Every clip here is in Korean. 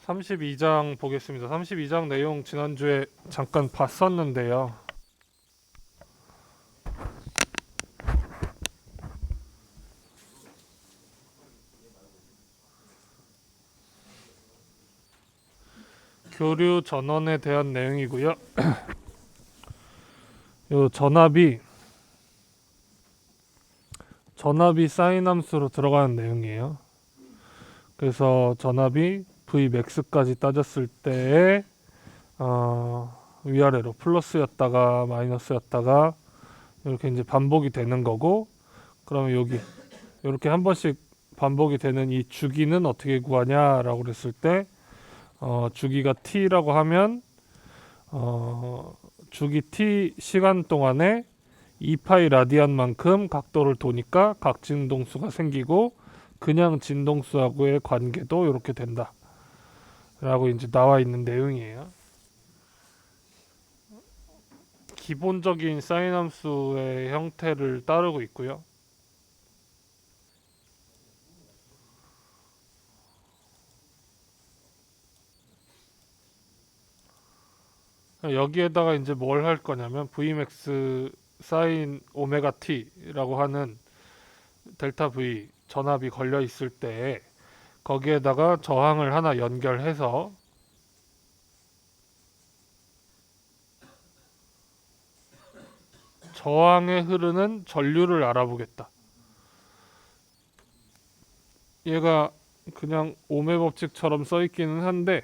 32장 보겠습니다. 32장 내용 지난주에 잠깐 봤었는데요. 교류 전원에 대한 내용이고요. 요 전압이 사인 함수로 들어가는 내용이에요. 그래서 전압이 Vmax까지 따졌을 때에 위아래로 플러스였다가 마이너스였다가 이렇게 이제 반복이 되는 거고, 그러면 여기 이렇게 한 번씩 반복이 되는 이 주기는 어떻게 구하냐라고 그랬을 때 주기가 t라고 하면 주기 t 시간 동안에 2파이 라디안만큼 각도를 도니까 각진동수가 생기고 그냥 진동수하고의 관계도 이렇게 된다 라고 이제 나와 있는 내용이에요. 기본적인 사인 함수의 형태를 따르고 있고요. 여기에다가 이제 뭘 할 거냐면 Vmax 사인 오메가 t라고 하는 델타 V 전압이 걸려 있을 때 거기에다가 저항을 하나 연결해서 저항에 흐르는 전류를 알아보겠다. 얘가 그냥 오메 법칙처럼 써 있기는 한데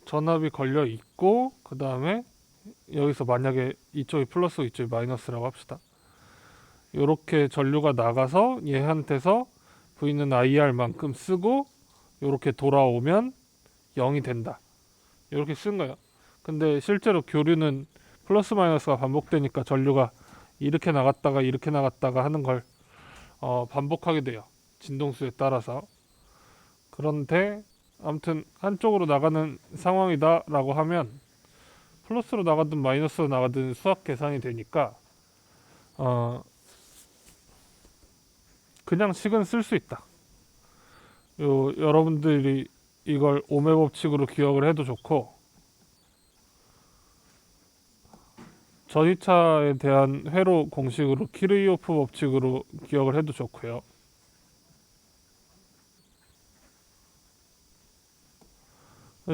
전압이 걸려 있고 그 다음에 여기서 만약에 이쪽이 플러스 이쪽이 마이너스라고 합시다. 이렇게 전류가 나가서 얘한테서 V는 IR만큼 쓰고 이렇게 돌아오면 0이 된다. 이렇게 쓴 거예요. 근데 실제로 교류는 플러스 마이너스가 반복되니까 전류가 이렇게 나갔다가 이렇게 나갔다가 하는 걸 반복하게 돼요. 진동수에 따라서. 그런데 아무튼 한쪽으로 나가는 상황이다 라고 하면 플러스로 나가든 마이너스로 나가든 수학 계산이 되니까 그냥 식은 쓸 수 있다. 여러분들이 이걸 오메 법칙으로 기억을 해도 좋고 전위차에 대한 회로 공식으로 키르이오프 법칙으로 기억을 해도 좋고요.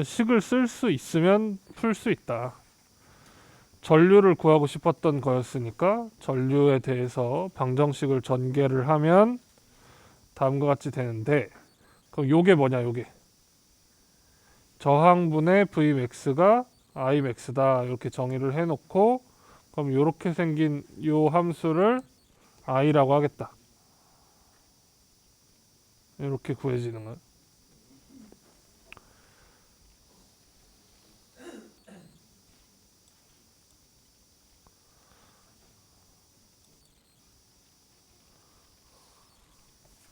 식을 쓸 수 있으면 풀 수 있다. 전류를 구하고 싶었던 거였으니까 전류에 대해서 방정식을 전개를 하면 다음과 같이 되는데, 그럼 요게 뭐냐, 요게 저항분의 Vmax가 Imax다 이렇게 정의를 해놓고 그럼 요렇게 생긴 요 함수를 I라고 하겠다. 이렇게 구해지는 거예요.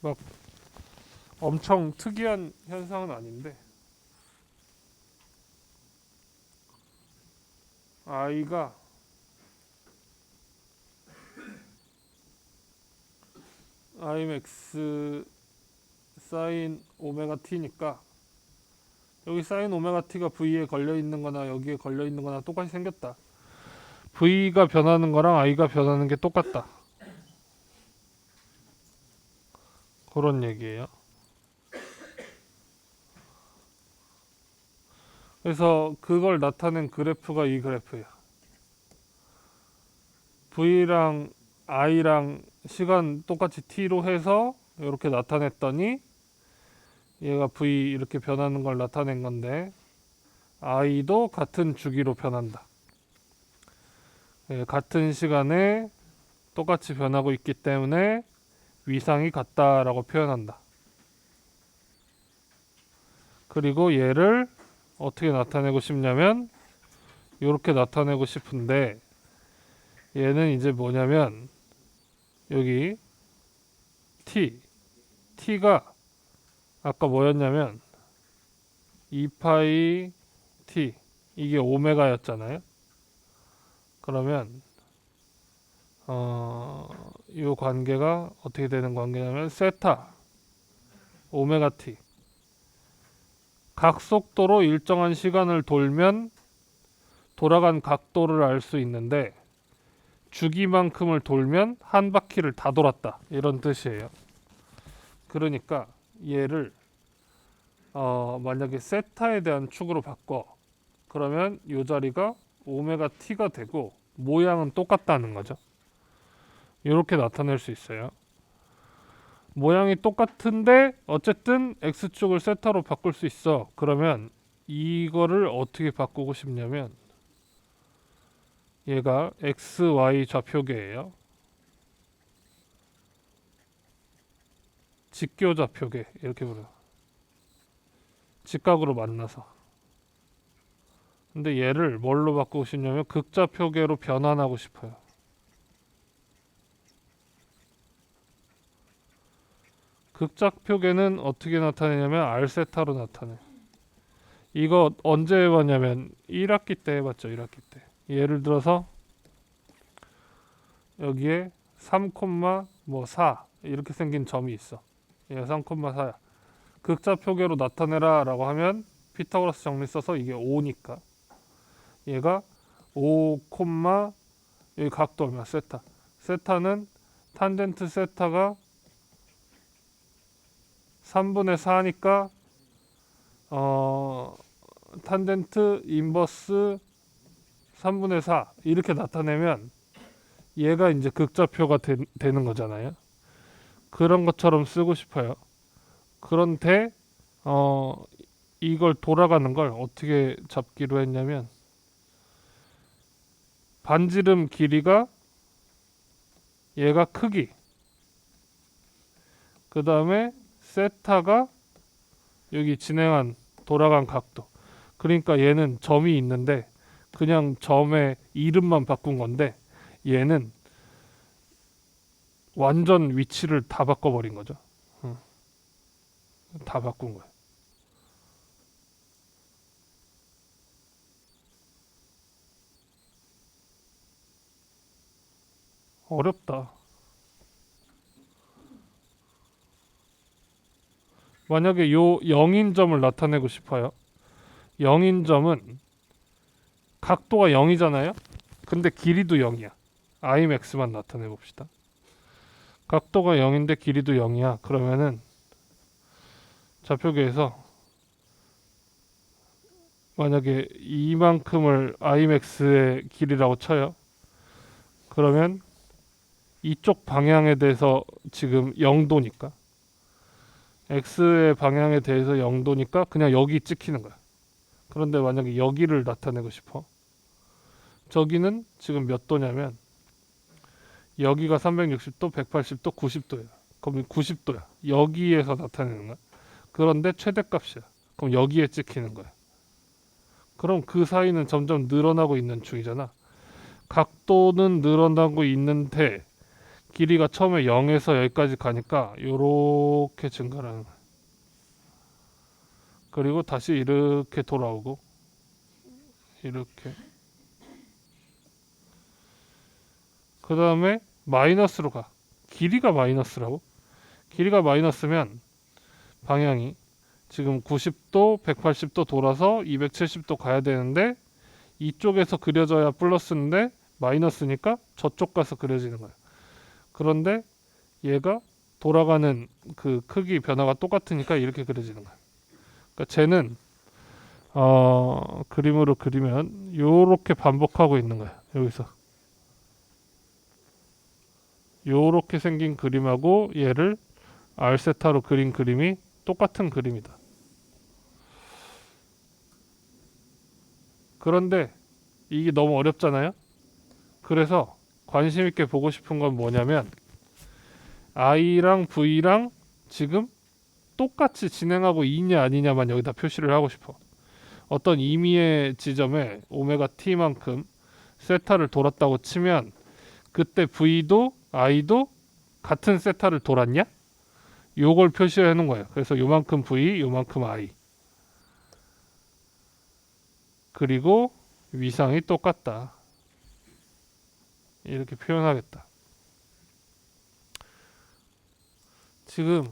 막 엄청 특이한 현상은 아닌데 I가 Imax 사인 오메가 t니까 여기 사인 오메가 t가 V에 걸려 있는 거나 여기에 걸려 있는 거나 똑같이 생겼다. V가 변하는 거랑 I가 변하는 게 똑같다. 그런 얘기예요. 그래서 그걸 나타낸 그래프가 이 그래프예요. V랑 I랑 시간 똑같이 t로 해서 이렇게 나타냈더니 얘가 V 이렇게 변하는 걸 나타낸 건데 I도 같은 주기로 변한다. 같은 시간에 똑같이 변하고 있기 때문에 위상이 같다라고 표현한다. 그리고 얘를 어떻게 나타내고 싶냐면 이렇게 나타내고 싶은데 얘는 이제 뭐냐면 여기 t가 아까 뭐였냐면 2파이 t 이게 오메가였잖아요. 그러면 이 관계가 어떻게 되는 관계냐면 세타 오메가 t. 각속도로 일정한 시간을 돌면 돌아간 각도를 알 수 있는데 주기만큼을 돌면 한 바퀴를 다 돌았다, 이런 뜻이에요. 그러니까 얘를 만약에 세타에 대한 축으로 바꿔, 그러면 이 자리가 오메가 t가 되고 모양은 똑같다는 거죠. 이렇게 나타낼 수 있어요. 모양이 똑같은데 어쨌든 x축을 세타로 바꿀 수 있어. 그러면 이거를 어떻게 바꾸고 싶냐면, 얘가 xy 좌표계예요. 직교 좌표계 이렇게 부르요. 직각으로 만나서. 근데 얘를 뭘로 바꾸고 싶냐면 극좌표계로 변환하고 싶어요. 극좌표계는 어떻게 나타내냐면 r세타로 나타내. 이거 언제 해봤냐면 1학기 때 해봤죠. 1학기 때. 예를 들어서 여기에 3,4 이렇게 생긴 점이 있어. 얘가 3,4야. 극좌표계로 나타내라 라고 하면 피타고라스 정리 써서 이게 5니까 얘가 5, 여기 각도 얼마? 세타. 세타는 탄젠트 세타가 3분의 4니까 탄젠트 인버스 3분의 4 이렇게 나타내면 얘가 이제 극좌표가 되는 거잖아요. 그런 것처럼 쓰고 싶어요. 그런데 이걸 돌아가는 걸 어떻게 잡기로 했냐면, 반지름 길이가 얘가 크기, 그 다음에 세타가 여기 진행한 돌아간 각도. 그러니까 얘는 점이 있는데 그냥 점의 이름만 바꾼 건데 얘는 완전 위치를 다 바꿔버린 거죠. 다 바꾼 거예요. 어렵다. 만약에 요 0인점을 나타내고 싶어요. 0인점은 각도가 0이잖아요. 근데 길이도 0이야. Imax만 나타내 봅시다. 각도가 0인데 길이도 0이야. 그러면은 좌표계에서 만약에 이만큼을 Imax의 길이라고 쳐요. 그러면 이쪽 방향에 대해서 지금 0도니까 X의 방향에 대해서 0도니까 그냥 여기 찍히는 거야. 그런데 만약에 여기를 나타내고 싶어. 저기는 지금 몇 도냐면 여기가 360도, 180도, 90도야. 그럼 90도야. 여기에서 나타내는 거야. 그런데 최대값이야. 그럼 여기에 찍히는 거야. 그럼 그 사이는 점점 늘어나고 있는 중이잖아. 각도는 늘어나고 있는데 길이가 처음에 0에서 여기까지 가니까 요렇게 증가하는 거야. 그리고 다시 이렇게 돌아오고 이렇게. 그 다음에 마이너스로 가. 길이가 마이너스라고? 길이가 마이너스면 방향이 지금 90도, 180도 돌아서 270도 가야 되는데 이쪽에서 그려져야 플러스인데 마이너스니까 저쪽 가서 그려지는 거야. 그런데 얘가 돌아가는 그 크기 변화가 똑같으니까 이렇게 그려지는 거야. 그러니까 쟤는 그림으로 그리면 요렇게 반복하고 있는 거야. 여기서 요렇게 생긴 그림하고 얘를 R세타로 그린 그림이 똑같은 그림이다. 그런데 이게 너무 어렵잖아요. 그래서 관심 있게 보고 싶은 건 뭐냐면 I랑 V랑 지금 똑같이 진행하고 있냐 아니냐만 여기다 표시를 하고 싶어. 어떤 임의의 지점에 오메가 t만큼 세타를 돌았다고 치면 그때 V도 I도 같은 세타를 돌았냐? 요걸 표시해 놓은 거예요. 그래서 요만큼 V, 요만큼 I. 그리고 위상이 똑같다. 이렇게 표현하겠다. 지금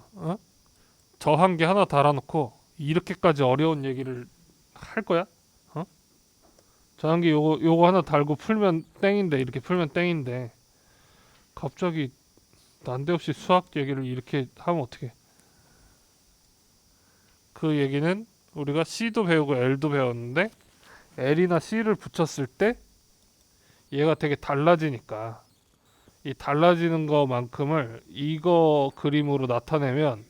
저항기 하나 달아놓고 이렇게까지 어려운 얘기를 할 거야? 어? 저항기 요거 하나 달고 풀면 땡인데, 이렇게 풀면 땡인데 갑자기 난데없이 수학 얘기를 이렇게 하면 어떡해. 그 얘기는 우리가 C도 배우고 L도 배웠는데 L이나 C를 붙였을 때 얘가 되게 달라지니까, 이 달라지는 거만큼을 이거 그림으로 나타내면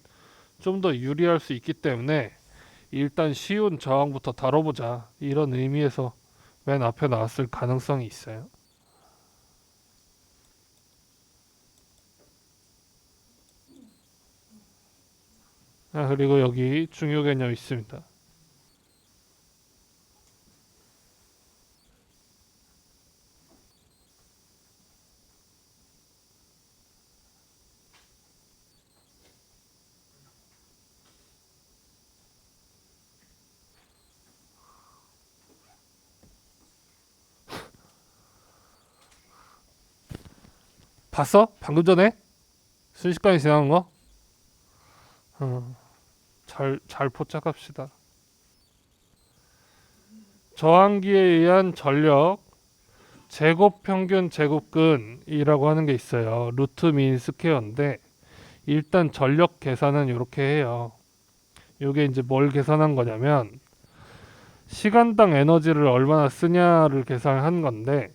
좀 더 유리할 수 있기 때문에 일단 쉬운 저항부터 다뤄보자, 이런 의미에서 맨 앞에 나왔을 가능성이 있어요. 그리고 여기 중요 개념 있습니다. 봤어? 방금 전에? 순식간에 지나간 거? 잘 포착합시다. 저항기에 의한 전력 제곱 평균 제곱근이라고 하는 게 있어요. 루트 민 스퀘어인데, 일단 전력 계산은 이렇게 해요. 이게 이제 뭘 계산한 거냐면 시간당 에너지를 얼마나 쓰냐를 계산한 건데,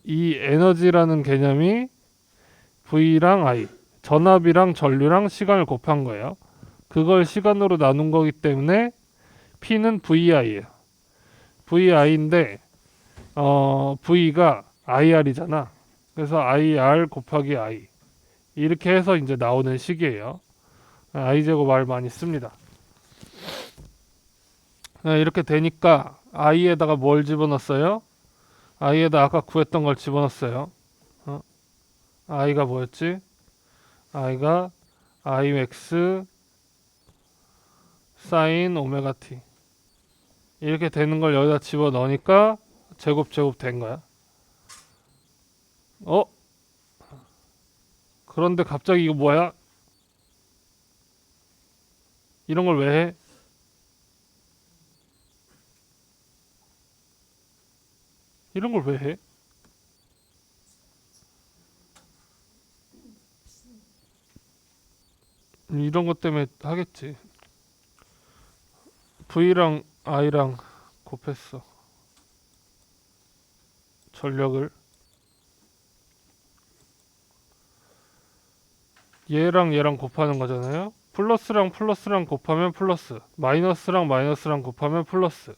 이 에너지라는 개념이 V랑 I, 전압이랑 전류랑 시간을 곱한 거예요. 그걸 시간으로 나눈 거기 때문에 P는 VI예요. VI인데 V가 IR이잖아. 그래서 IR 곱하기 I, 이렇게 해서 이제 나오는 식이에요. I제곱 R 많이 씁니다. 이렇게 되니까 I에다가 뭘 집어넣었어요? I에다 아까 구했던 걸 집어넣었어요. I가 뭐였지? I가 Imax 사인 오메가 T, 이렇게 되는 걸 여기다 집어넣으니까 제곱 된 거야. 그런데 갑자기 이거 뭐야? 이런 걸 왜 해? 이런 걸 왜 해? 이런 것 때문에 하겠지. V랑 I랑 곱했어. 전력을. 얘랑 곱하는 거잖아요. 플러스랑 곱하면 플러스, 마이너스랑 곱하면 플러스.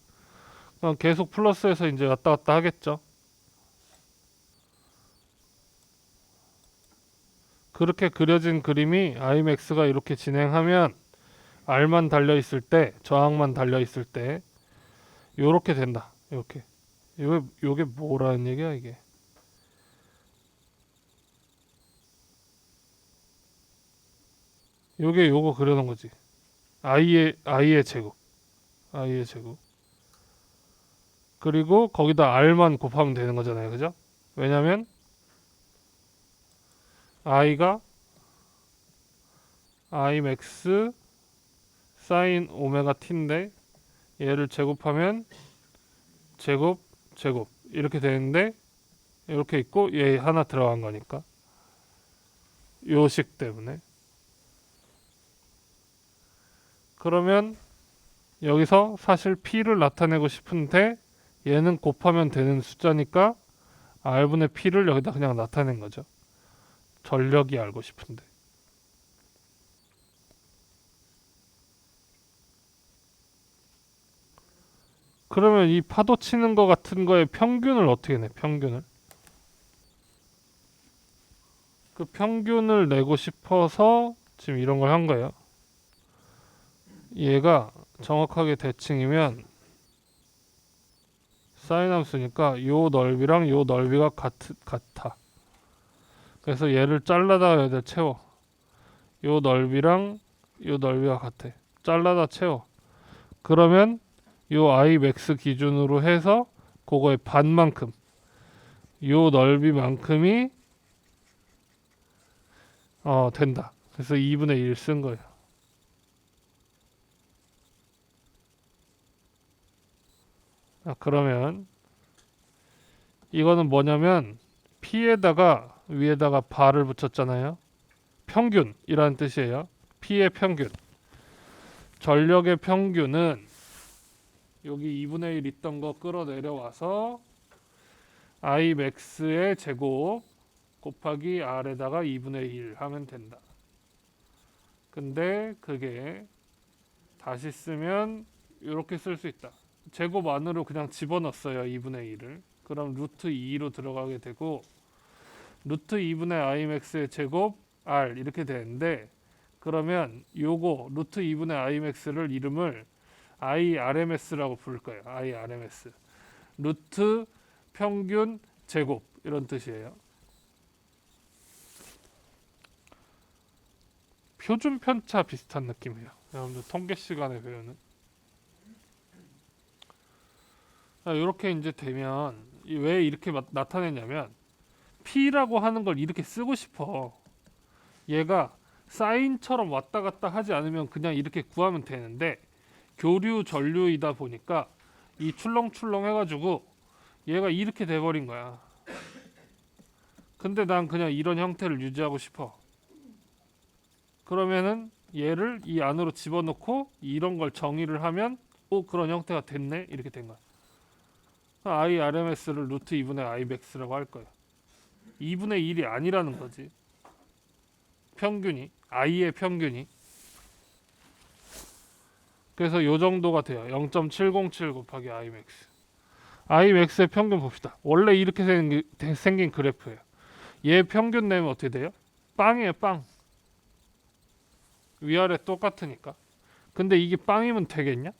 계속 플러스에서 이제 왔다 갔다 하겠죠. 그렇게 그려진 그림이 Imax가 이렇게 진행하면 R만 달려있을 때, 저항만 달려있을 때 요렇게 된다. 이렇게. 요게 뭐라는 얘기야 이게? 요거 그려놓은 거지. I의 제곱. I의 제곱. 그리고 거기다 R만 곱하면 되는 거잖아요. 그죠? 왜냐면 I가 Imax 사인 오메가 T인데, 얘를 제곱하면 제곱 이렇게 되는데, 이렇게 있고 얘 하나 들어간 거니까 요식 때문에. 그러면 여기서 사실 P를 나타내고 싶은데 얘는 곱하면 되는 숫자니까 R분의 P를 여기다 그냥 나타낸 거죠. 전력이 알고 싶은데. 그러면 이 파도 치는 거 같은 거의 평균을 어떻게 내? 평균을. 그 평균을 내고 싶어서 지금 이런 걸 한 거예요. 얘가 정확하게 대칭이면 사인 함수니까 요 넓이랑 요 넓이가 같아. 그래서 얘를 잘라다가 여기다 채워. 요 넓이랑 요 넓이가 같아. 잘라다 채워. 그러면 요 I 맥스 기준으로 해서 그거의 반만큼, 요 넓이만큼이 된다. 그래서 2분의 1 쓴 거예요. 그러면 이거는 뭐냐면 P에다가 위에다가 바를 붙였잖아요. 평균이라는 뜻이에요. P의 평균. 전력의 평균은 여기 2분의 1 있던 거 끌어내려와서 I max의 제곱 곱하기 R에다가 2분의 1 하면 된다. 근데 그게 다시 쓰면 이렇게 쓸 수 있다. 제곱 안으로 그냥 집어넣었어요. 2분의 1을. 그럼 루트 2로 들어가게 되고 루트 2분의 I max의 제곱 R 이렇게 되는데 그러면 요거 루트 2분의 I max를 이름을 IRMS라고 부를 거예요. IRMS. 루트 평균 제곱 이런 뜻이에요. 표준 편차 비슷한 느낌이에요. 여러분들 통계 시간에 배우는. 이렇게 이제 되면 왜 이렇게 나타내냐면 P라고 하는 걸 이렇게 쓰고 싶어. 얘가 사인처럼 왔다 갔다 하지 않으면 그냥 이렇게 구하면 되는데 교류 전류이다 보니까 이 출렁출렁 해가지고 얘가 이렇게 돼버린 거야. 근데 난 그냥 이런 형태를 유지하고 싶어. 그러면은 얘를 이 안으로 집어넣고 이런 걸 정의를 하면 그런 형태가 됐네 이렇게 된 거야. IRMS를 루트 2분의 Imax라고 할 거야. 2분의 1이 아니라는 거지. 평균이 I의 평균이. 그래서 요 정도가 돼요. 0.707 곱하기 Imax. Imax의 평균 봅시다. 원래 이렇게 생긴 그래프예요. 얘 평균 내면 어떻게 돼요? 빵이에요, 빵. 위아래 똑같으니까. 근데 이게 빵이면 되겠냐?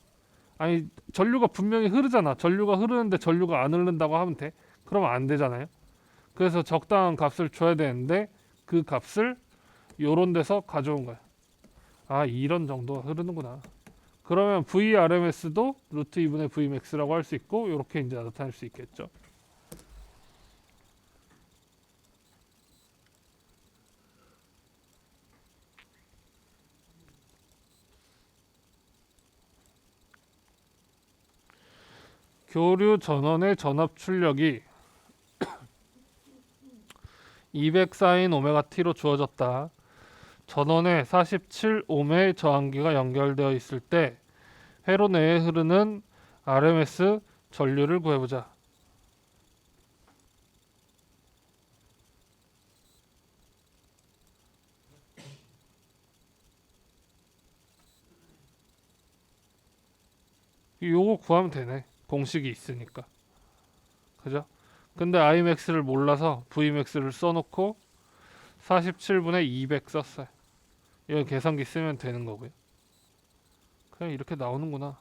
아니, 전류가 분명히 흐르잖아. 전류가 흐르는데 전류가 안 흐른다고 하면 돼? 그러면 안 되잖아요. 그래서 적당한 값을 줘야 되는데 그 값을 요런 데서 가져온 거야. 이런 정도가 흐르는구나. 그러면 VRMS도 루트 2분의 Vmax라고 할 수 있고 이렇게 이제 나타낼 수 있겠죠. 교류 전원의 전압 출력이 200사인 오메가 t로 주어졌다. 전원에 47옴의 저항기가 연결되어 있을 때 회로 내에 흐르는 RMS 전류를 구해보자. 요거 구하면 되네. 공식이 있으니까. 그죠? 근데 Imax를 몰라서 Vmax를 써놓고 47분의 200 썼어요. 이거 계산기 쓰면 되는 거고요. 그냥 이렇게 나오는구나.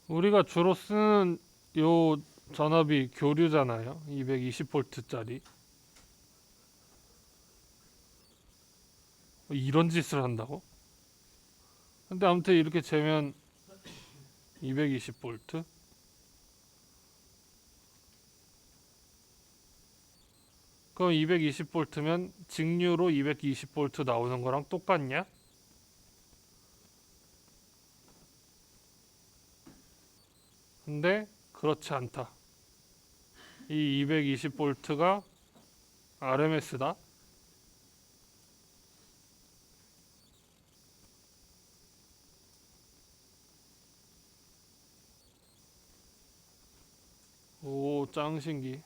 우리가 주로 쓰는 요 전압이 교류잖아요. 220V짜리. 이런 짓을 한다고? 근데 아무튼 이렇게 재면 220V. 그럼 220V면 직류로 220V 나오는 거랑 똑같냐? 근데 그렇지 않다. 이 220V가 RMS다. 오, 짱신기.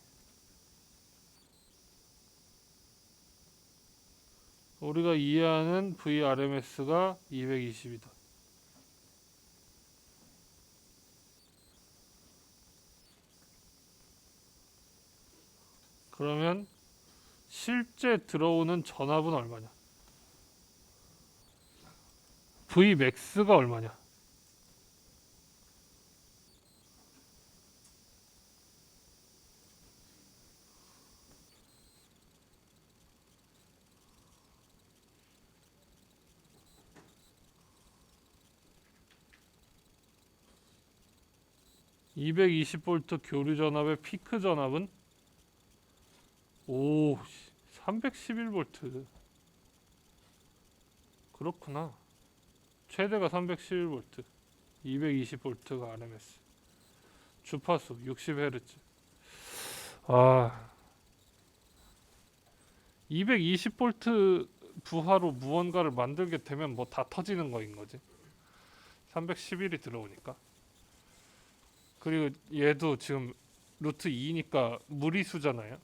우리가 이해하는 VRMS가 220이다. 그러면 실제 들어오는 전압은 얼마냐? Vmax가 얼마냐? 220V 교류 전압의 피크 전압은 311V. 그렇구나. 최대가 311V, 220V가 RMS. 주파수 60Hz. 220V 부하로 무언가를 만들게 되면 뭐 다 터지는 거인 거지. 311이 들어오니까. 그리고 얘도 지금 루트 2니까 무리수잖아요.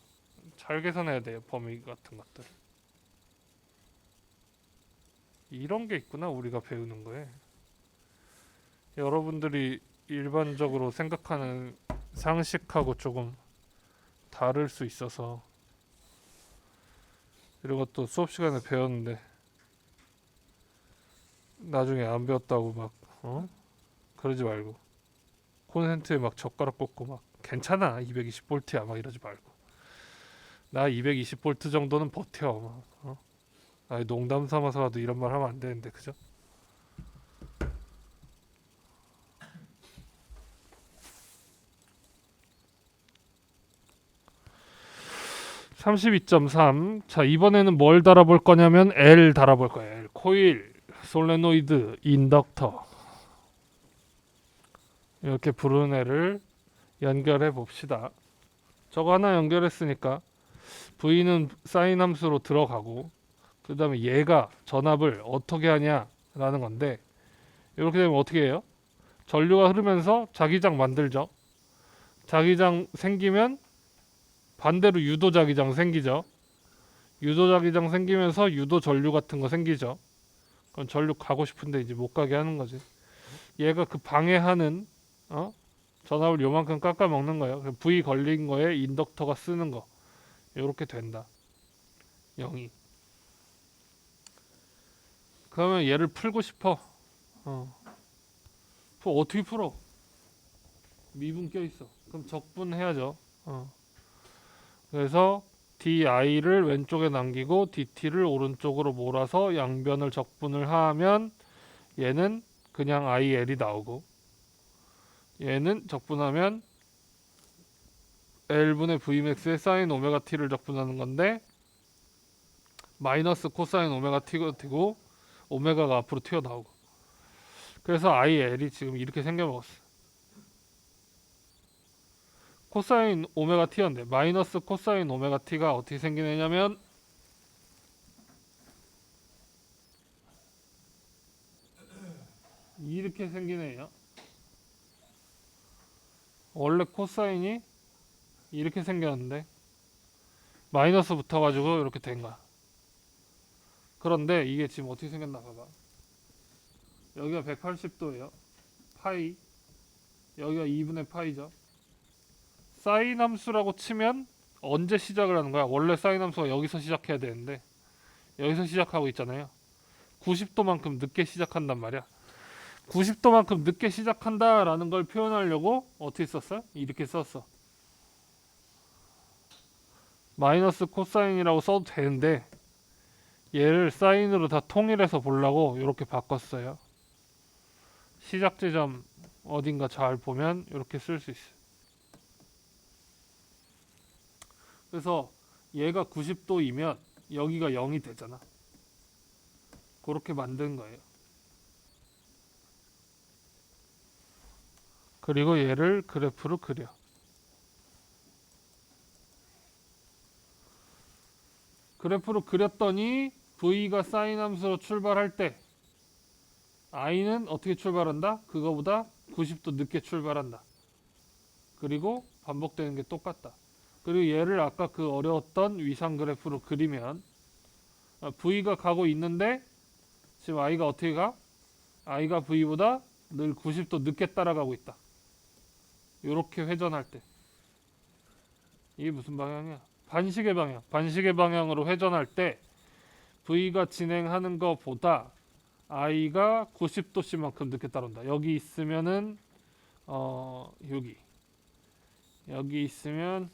잘 계산해야 돼요, 범위 같은 것들. 이런 게 있구나, 우리가 배우는 거에. 여러분들이 일반적으로 생각하는 상식하고 조금 다를 수 있어서. 이런 것도 수업 시간에 배웠는데 나중에 안 배웠다고 막 그러지 말고, 콘센트에 막 젓가락 꽂고 막 괜찮아 220V야 막 이러지 말고, 나 220V 정도는 버텨 막, 아니 농담 삼아서라도 이런 말 하면 안 되는데, 그죠? (32.3) 자, 이번에는 뭘 달아볼 거냐면 L 달아볼 거예요. L. 코일, 솔레노이드, 인덕터, 이렇게 부르는 애를 연결해 봅시다. 저거 하나 연결했으니까 V는 사인 함수로 들어가고, 그 다음에 얘가 전압을 어떻게 하냐라는 건데, 이렇게 되면 어떻게 해요? 전류가 흐르면서 자기장 만들죠. 자기장 생기면 반대로 유도 자기장 생기죠. 유도 자기장 생기면서 유도 전류 같은 거 생기죠. 그럼 전류 가고 싶은데 이제 못 가게 하는 거지. 얘가 그 방해하는 전압을 요만큼 깎아 먹는 거예요. V 걸린 거에 인덕터가 쓰는 거. 이렇게 된다. 0이. 그러면 얘를 풀고 싶어. 어떻게 풀어? 미분 껴있어. 그럼 적분해야죠. 그래서 di를 왼쪽에 남기고 dt를 오른쪽으로 몰아서 양변을 적분을 하면 얘는 그냥 il이 나오고, 얘는 적분하면 L분의 Vmax의 사인 오메가 t를 적분하는 건데, 마이너스 코사인 오메가 t가 되고 오메가가 앞으로 튀어나오고, 그래서 IL이 지금 이렇게 생겨먹었어. 코사인 오메가 t였는데 마이너스 코사인 오메가 t가 어떻게 생기느냐면, 이렇게 생기네요. 원래 코사인이 이렇게 생겼는데 마이너스 붙어가지고 이렇게 된 거야. 그런데 이게 지금 어떻게 생겼나 봐봐. 여기가 180도예요. 파이. 여기가 2분의 파이죠. 사인 함수라고 치면 언제 시작을 하는 거야? 원래 사인 함수가 여기서 시작해야 되는데 여기서 시작하고 있잖아요. 90도만큼 늦게 시작한단 말이야. 90도만큼 늦게 시작한다라는 걸 표현하려고 어떻게 썼어요? 이렇게 썼어. 마이너스 코사인이라고 써도 되는데 얘를 사인으로 다 통일해서 보려고 이렇게 바꿨어요. 시작 지점 어딘가 잘 보면 이렇게 쓸 수 있어요. 그래서 얘가 90도이면 여기가 0이 되잖아. 그렇게 만든 거예요. 그리고 얘를 그래프로 그려. 그래프로 그렸더니 V가 사인 함수로 출발할 때 I는 어떻게 출발한다? 그거보다 90도 늦게 출발한다. 그리고 반복되는 게 똑같다. 그리고 얘를 아까 그 어려웠던 위상 그래프로 그리면 V가 가고 있는데 지금 I가 어떻게 가? I가 V보다 늘 90도 늦게 따라가고 있다. 이렇게 회전할 때. 이게 무슨 방향이야? 반시계 방향. 반시계 방향으로 회전할 때 V가 진행하는 것보다 I가 90도씩만큼 늦게 따라온다. 여기 있으면은 여기 있으면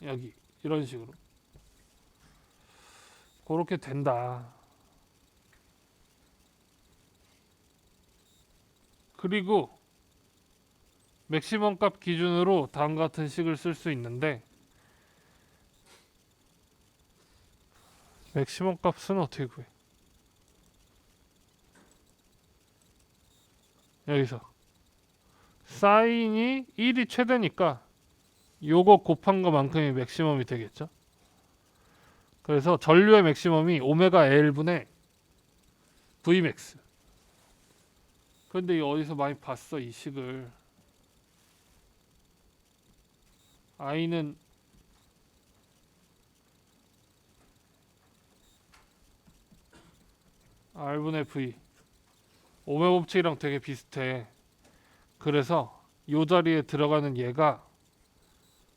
여기 이런 식으로 그렇게 된다. 그리고 맥시멈 값 기준으로 다음과 같은 식을 쓸 수 있는데 맥시멈 값은 어떻게 구해? 여기서 사인이 1이 최대니까 요거 곱한 거만큼이 맥시멈이 되겠죠. 그래서 전류의 맥시멈이 오메가 L분의 Vmax. 근데 이거 어디서 많이 봤어 이 식을. I는 R분의 V. 오메 법칙이랑 되게 비슷해. 그래서 요 자리에 들어가는 얘가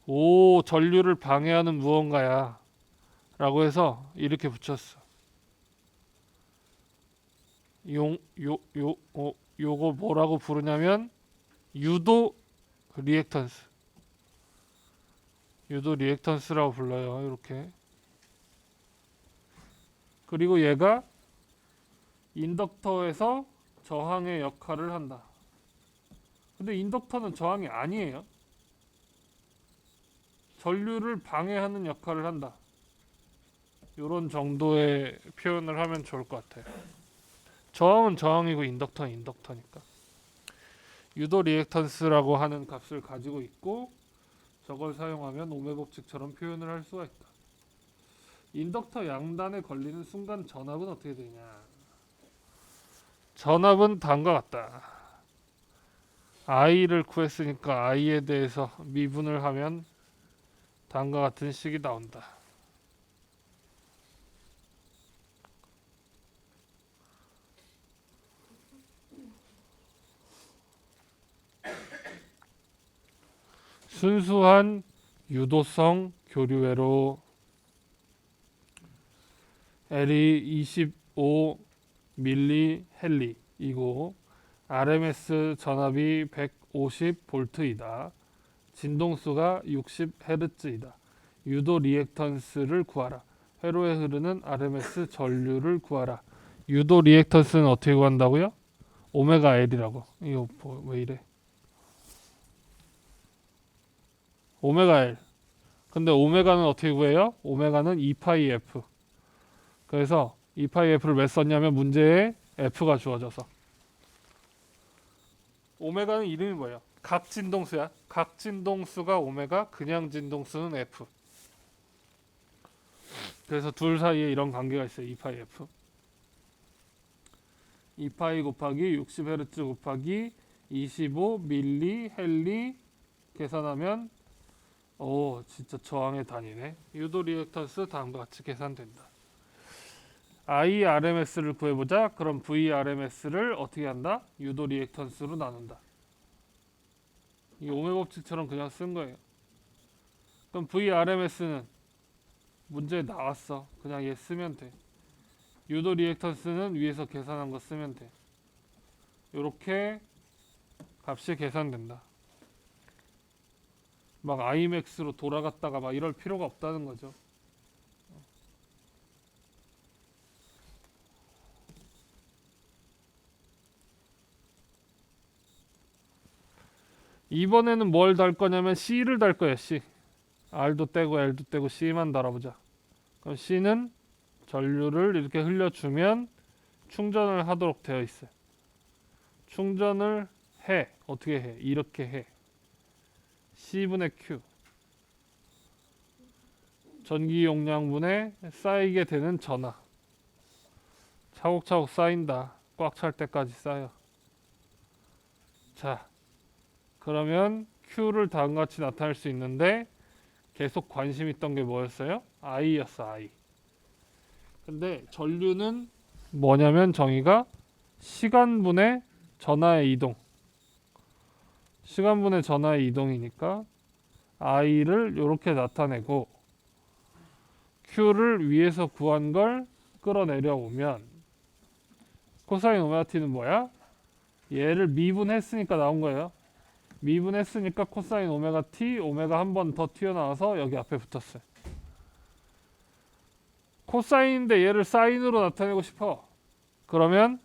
오 전류를 방해하는 무언가야 라고 해서 이렇게 붙였어. 요거 뭐라고 부르냐면 유도 리액턴스. 유도 리액턴스라고 불러요. 이렇게. 그리고 얘가 인덕터에서 저항의 역할을 한다. 근데 인덕터는 저항이 아니에요. 전류를 방해하는 역할을 한다. 이런 정도의 표현을 하면 좋을 것 같아요. 저항은 저항이고 인덕터는 인덕터니까. 유도 리액턴스라고 하는 값을 가지고 있고 저걸 사용하면 오메 법칙처럼 표현을 할 수가 있다. 인덕터 양단에 걸리는 순간 전압은 어떻게 되냐? 전압은 다음과 같다. I를 구했으니까 I에 대해서 미분을 하면 다음과 같은 식이 나온다. 순수한 유도성 교류회로 L이 25 밀리 헨리이고 RMS 전압이 150 볼트이다. 진동수가 60 헤르츠이다. 유도 리액턴스를 구하라. 회로에 흐르는 RMS 전류를 구하라. 유도 리액턴스는 어떻게 구한다고요? 오메가 L이라고. 이거 왜 이래? 오메가 L. 근데 오메가는 어떻게 구해요? 오메가는 2파이 F. 그래서 2파이 F를 왜 썼냐면 문제에 F가 주어져서. 오메가는 이름이 뭐예요? 각 진동수야. 각 진동수가 오메가, 그냥 진동수는 F. 그래서 둘 사이에 이런 관계가 있어요. 2파이 F. 2파이 곱하기 60Hz 곱하기 25 밀리 헨리 계산하면 오 진짜 저항의 단위네. 유도 리액턴스 다음과 같이 계산된다. IRMS를 구해보자. 그럼 VRMS를 어떻게 한다? 유도 리액턴스로 나눈다. 이 오메 법칙처럼 그냥 쓴 거예요. 그럼 VRMS는 문제에 나왔어. 그냥 얘 쓰면 돼. 유도 리액턴스는 위에서 계산한 거 쓰면 돼. 요렇게 값이 계산된다. 막 Imax로 돌아갔다가 막 이럴 필요가 없다는 거죠. 이번에는 뭘 달 거냐면 C를 달 거야. C. R도 떼고 L도 떼고 C만 달아보자. 그럼 C는 전류를 이렇게 흘려주면 충전을 하도록 되어 있어요. 충전을 해. 어떻게 해? 이렇게 해. C분의 Q. 전기 용량분에 쌓이게 되는 전하. 차곡차곡 쌓인다. 꽉 찰 때까지 쌓여. 자, 그러면 Q를 다음과 같이 나타낼 수 있는데 계속 관심 있던 게 뭐였어요? I였어, I. 근데 전류는 뭐냐면 정의가 시간분의 전하의 이동. 시간분의 전하의 이동이니까 I를 이렇게 나타내고 Q를 위에서 구한 걸 끌어내려오면 코사인 오메가 t는 뭐야? 얘를 미분했으니까 나온 거예요. 미분했으니까 코사인 오메가 t, 오메가 한 번 더 튀어나와서 여기 앞에 붙었어요. 코사인인데 얘를 사인으로 나타내고 싶어. 그러면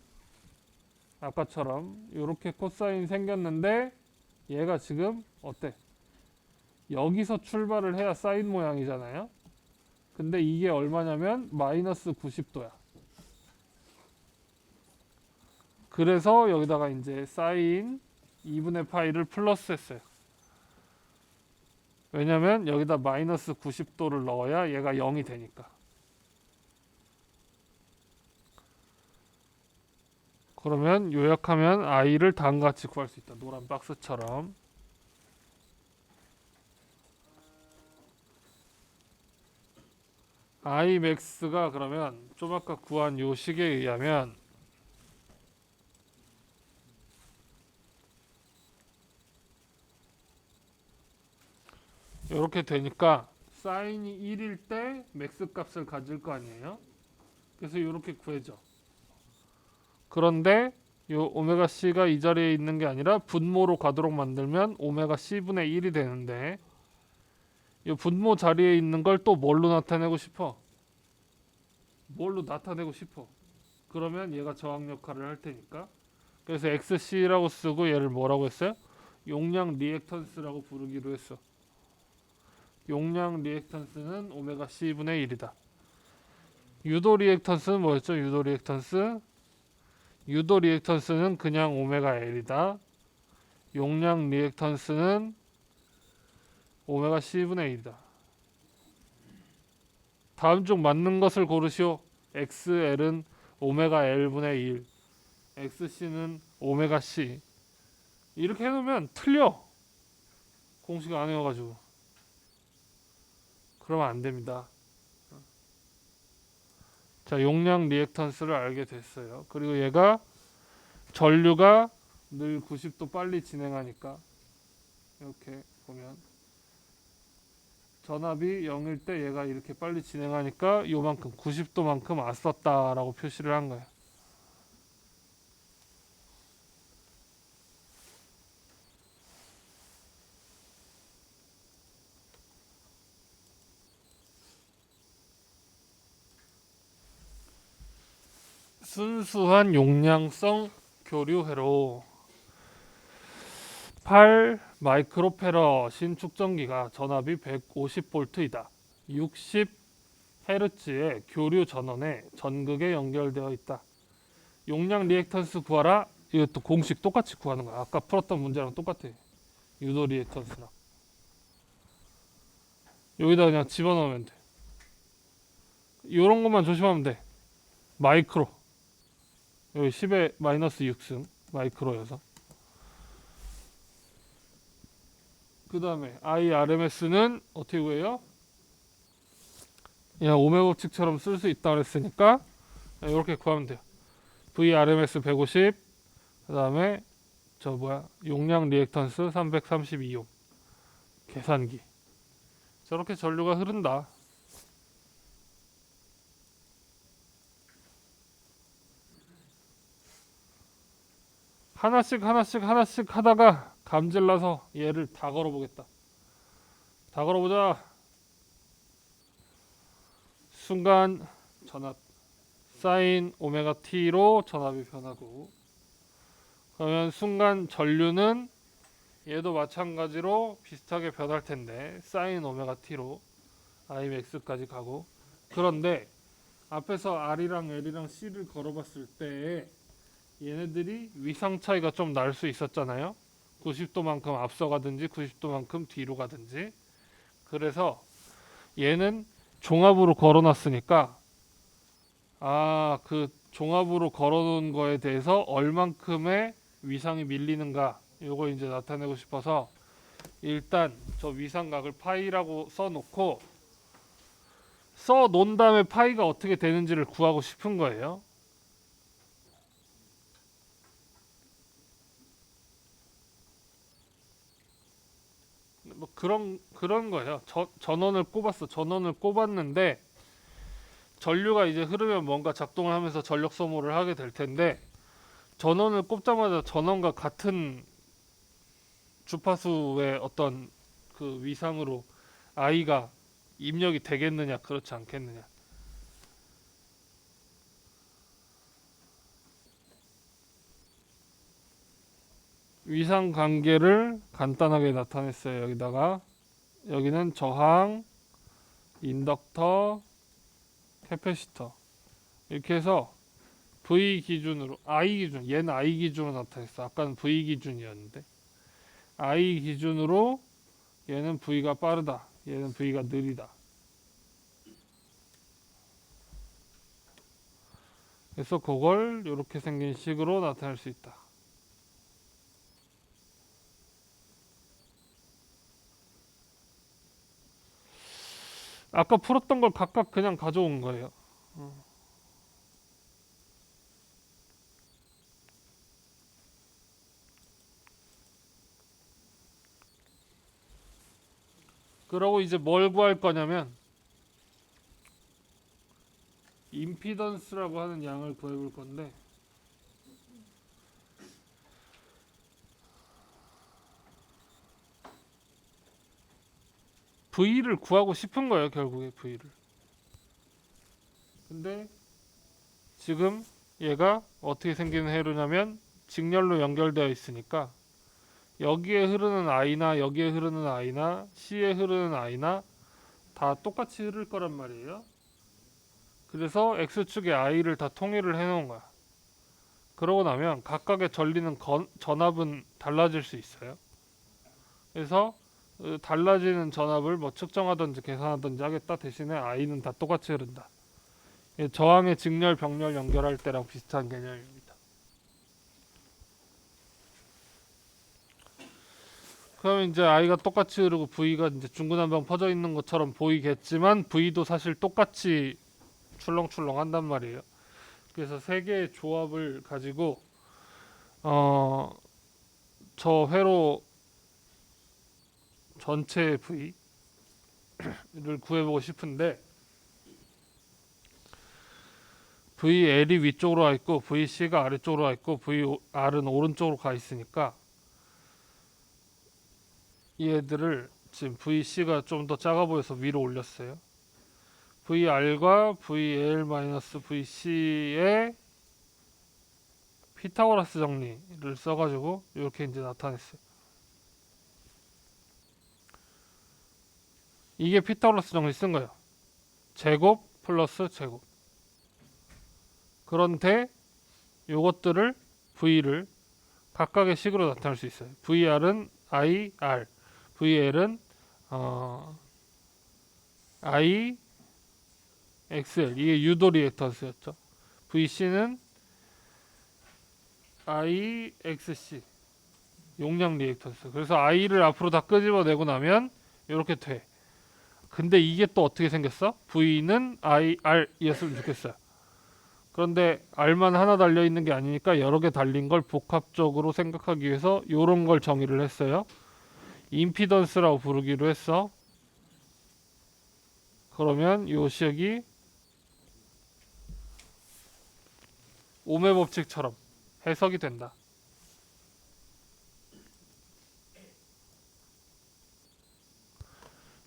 아까처럼 이렇게 코사인 생겼는데 얘가 지금 어때? 여기서 출발을 해야 사인 모양이잖아요. 근데 이게 얼마냐면 마이너스 90도야. 그래서 여기다가 이제 사인 2분의 파이를 플러스 했어요. 왜냐면 여기다 마이너스 90도를 넣어야 얘가 0이 되니까. 그러면 요약하면 i를 다음과 같이 구할 수 있다. 노란 박스처럼. i max가 그러면 좀 아까 구한 요 식에 의하면 이렇게 되니까 사인이 1일 때 맥스 값을 가질 거 아니에요. 그래서 이렇게 구해져. 그런데 요 오메가 c가 이 자리에 있는 게 아니라 분모로 가도록 만들면 오메가 c분의 1이 되는데 이 분모 자리에 있는 걸 또 뭘로 나타내고 싶어? 뭘로 나타내고 싶어? 그러면 얘가 저항 역할을 할 테니까. 그래서 XC라고 쓰고 얘를 뭐라고 했어요? 용량 리액턴스라고 부르기로 했어. 용량 리액턴스는 오메가 C분의 1이다. 유도 리액턴스는 뭐였죠? 유도 리액턴스? 유도 리액턴스는 그냥 오메가 L이다. 용량 리액턴스는 오메가 C분의 1이다. 다음 중 맞는 것을 고르시오. XL은 오메가 L분의 1, XC는 오메가 C. 이렇게 해놓으면 틀려. 공식 안 외워가지고. 그러면 안 됩니다. 자, 용량 리액턴스를 알게 됐어요. 그리고 얘가 전류가 늘 90도 빨리 진행하니까 이렇게 보면 전압이 0일 때 얘가 이렇게 빨리 진행하니까 요만큼 90도만큼 앞섰다라고 표시를 한 거예요. 순수한 용량성 교류 회로 8 마이크로페러 신축전기가 전압이 150V이다. 60Hz의 교류 전원에 전극에 연결되어 있다. 용량 리액턴스 구하라. 이것도 공식 똑같이 구하는 거야. 아까 풀었던 문제랑 똑같아. 유도 리액턴스랑. 여기다 그냥 집어넣으면 돼. 이런 것만 조심하면 돼. 마이크로. 여기 10의 마이너스 6승 마이크로여서. 그 다음에 IRMS는 어떻게 구해요? 그냥 오메 법칙처럼 쓸 수 있다 그랬으니까 이렇게 구하면 돼요. VRMS 150, 그 다음에 용량 리액턴스 332옴 계산기. 저렇게 전류가 흐른다. 하나씩 하다가 감질나서 얘를 다 걸어보겠다. 다 걸어보자. 순간 전압 사인 오메가 t로 전압이 변하고, 그러면 순간 전류는 얘도 마찬가지로 비슷하게 변할 텐데 사인 오메가 t로 Imax까지 가고. 그런데 앞에서 R이랑 L이랑 C를 걸어봤을 때 얘네들이 위상 차이가 좀 날 수 있었잖아요. 90도만큼 앞서가든지 90도만큼 뒤로 가든지. 그래서 얘는 종합으로 걸어놨으니까 그 종합으로 걸어놓은 거에 대해서 얼만큼의 위상이 밀리는가, 요거 이제 나타내고 싶어서 일단 저 위상각을 파이라고 써놓고 써놓은 다음에 파이가 어떻게 되는지를 구하고 싶은 거예요. 뭐 그런 거예요. 전원을 꼽았어. 전원을 꼽았는데 전류가 이제 흐르면 뭔가 작동을 하면서 전력 소모를 하게 될 텐데, 전원을 꼽자마자 전원과 같은 주파수의 어떤 그 위상으로 I가 입력이 되겠느냐, 그렇지 않겠느냐. 위상 관계를 간단하게 나타냈어요. 여기다가 여기는 저항, 인덕터, 캐패시터 이렇게 해서 V 기준으로 I 기준, 얘는 I 기준으로 나타냈어. 아까는 V 기준이었는데 I 기준으로 얘는 V가 빠르다, 얘는 V가 느리다. 그래서 그걸 이렇게 생긴 식으로 나타낼 수 있다. 아까 풀었던 걸 각각 그냥 가져온 거예요. 그러고 이제 뭘 구할 거냐면 임피던스라고 하는 양을 구해볼 건데 V를 구하고 싶은 거예요. 결국에 V를. 근데 지금 얘가 어떻게 생기는 회로냐면 직렬로 연결되어 있으니까 여기에 흐르는 I나 여기에 흐르는 I나 C에 흐르는 I나 다 똑같이 흐를 거란 말이에요. 그래서 X축의 I를 다 통일을 해 놓은 거야. 그러고 나면 각각의 전리는 전압은 달라질 수 있어요. 그래서 달라지는 전압을 뭐 측정하든지 계산하든지 하겠다. 대신에 I는 다 똑같이 흐른다. 저항의 직렬 병렬 연결할 때랑 비슷한 개념입니다. 그럼 이제 I가 똑같이 흐르고 V가 이제 중구난방 퍼져 있는 것처럼 보이겠지만 V도 사실 똑같이 출렁출렁 한단 말이에요. 그래서 세 개의 조합을 가지고 저 회로 전체 V를 구해보고 싶은데 VL이 위쪽으로 가 있고 VC가 아래쪽으로 가 있고 VR은 오른쪽으로 가 있으니까 얘들을 지금 VC가 좀 더 작아 보여서 위로 올렸어요. VR과 VL-VC의 피타고라스 정리를 써가지고 이렇게 이제 나타냈어요. 이게 피타고라스 정리 쓴 거예요. 제곱 플러스 제곱. 그런데 요것들을 V를 각각의 식으로 나타낼 수 있어요. VR은 IR, VL은 I, XL. 이게 유도 리액턴스였죠. VC는 I, XC. 용량 리액턴스. 그래서 I를 앞으로 다 끄집어내고 나면 이렇게 돼. 근데 이게 또 어떻게 생겼어? V는 I, R 이었으면 좋겠어요. 그런데 R만 하나 달려있는 게 아니니까 여러 개 달린 걸 복합적으로 생각하기 위해서 이런 걸 정의를 했어요. 임피던스라고 부르기로 했어. 그러면 이 식이 옴의 법칙처럼 해석이 된다.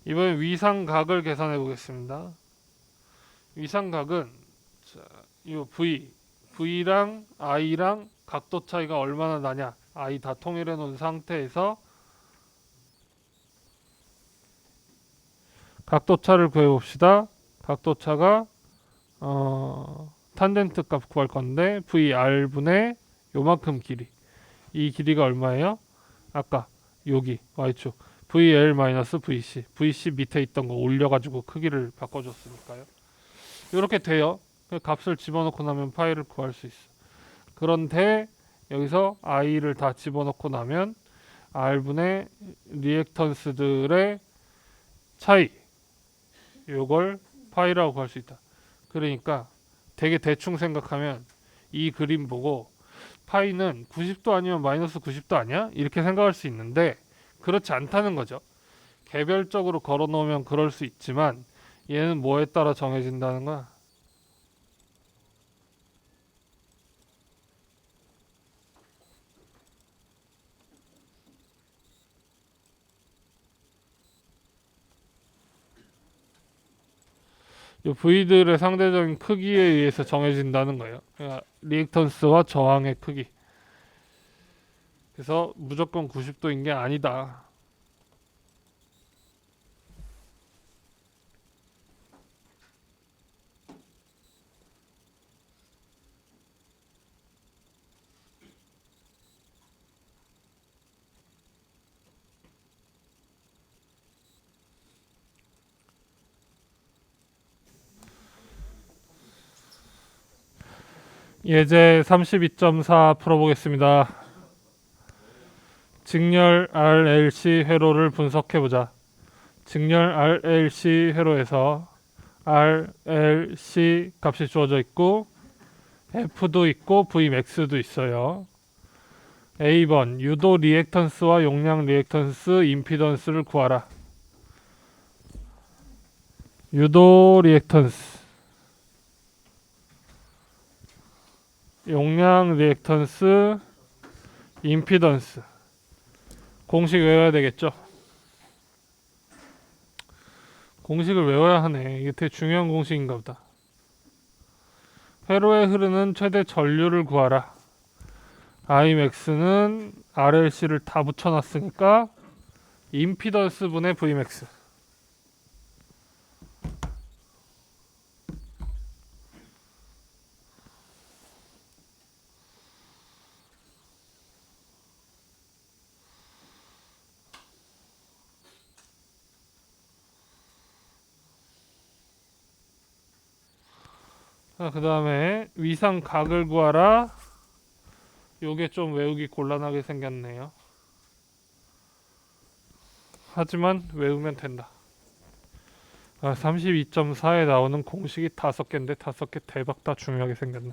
이번엔 위상각을 계산해 보겠습니다. 위상각은 이 V랑 I랑 각도 차이가 얼마나 나냐, I 다 통일해 놓은 상태에서 각도차를 구해 봅시다. 각도차가 탄젠트 값 구할 건데 VR분의 요만큼 길이, 이 길이가 얼마예요? 아까 여기 Y축 VL-VC, VC 밑에 있던 거 올려가지고 크기를 바꿔줬으니까요. 이렇게 돼요. 값을 집어넣고 나면 파이를 구할 수 있어. 그런데 여기서 I를 다 집어넣고 나면 R분의 리액턴스들의 차이, 요걸 파이라고 구할 수 있다. 그러니까 되게 대충 생각하면 이 그림 보고 파이는 90도 아니면 마이너스 90도 아니야? 이렇게 생각할 수 있는데 그렇지 않다는 거죠. 개별적으로 걸어 놓으면 그럴 수 있지만 얘는 뭐에 따라 정해진다는 거야? 이 V들의 상대적인 크기에 의해서 정해진다는 거예요. 그러니까 리액턴스와 저항의 크기. 그래서 무조건 90도인 게 아니다. 예제 32.4 풀어보겠습니다. 직렬 RLC 회로를 분석해보자. 직렬 RLC 회로에서 RLC 값이 주어져 있고 F도 있고 Vmax도 있어요. A번 유도 리액턴스와 용량 리액턴스 임피던스를 구하라. 유도 리액턴스, 용량 리액턴스, 임피던스. 공식 외워야 되겠죠? 공식을 외워야 하네. 이게 되게 중요한 공식인가 보다. 회로에 흐르는 최대 전류를 구하라. Imax는 RLC를 다 붙여놨으니까 임피던스 분의 Vmax. 그 다음에 위상 각을 구하라. 요게 좀 외우기 곤란하게 생겼네요. 하지만 외우면 된다. 32.4에 나오는 공식이 5개인데 5개 대박 다 중요하게 생겼네.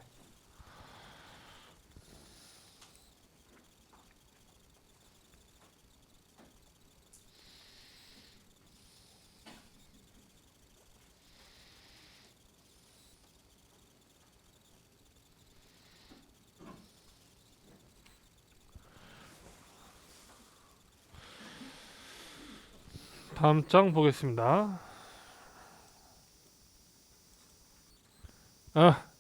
다음 장 보겠습니다.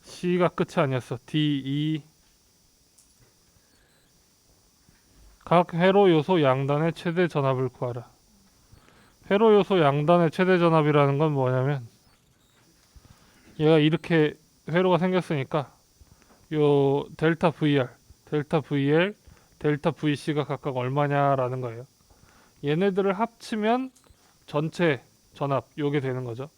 C가 끝이 아니었어. D, E. 각 회로 요소 양단의 최대 전압을 구하라. 회로 요소 양단의 최대 전압이라는 건 뭐냐면 얘가 이렇게 회로가 생겼으니까 요 델타 VR, 델타 VL, 델타 VC가 각각 얼마냐라는 거예요. 얘네들을 합치면 전체 전압 요게 되는 거죠.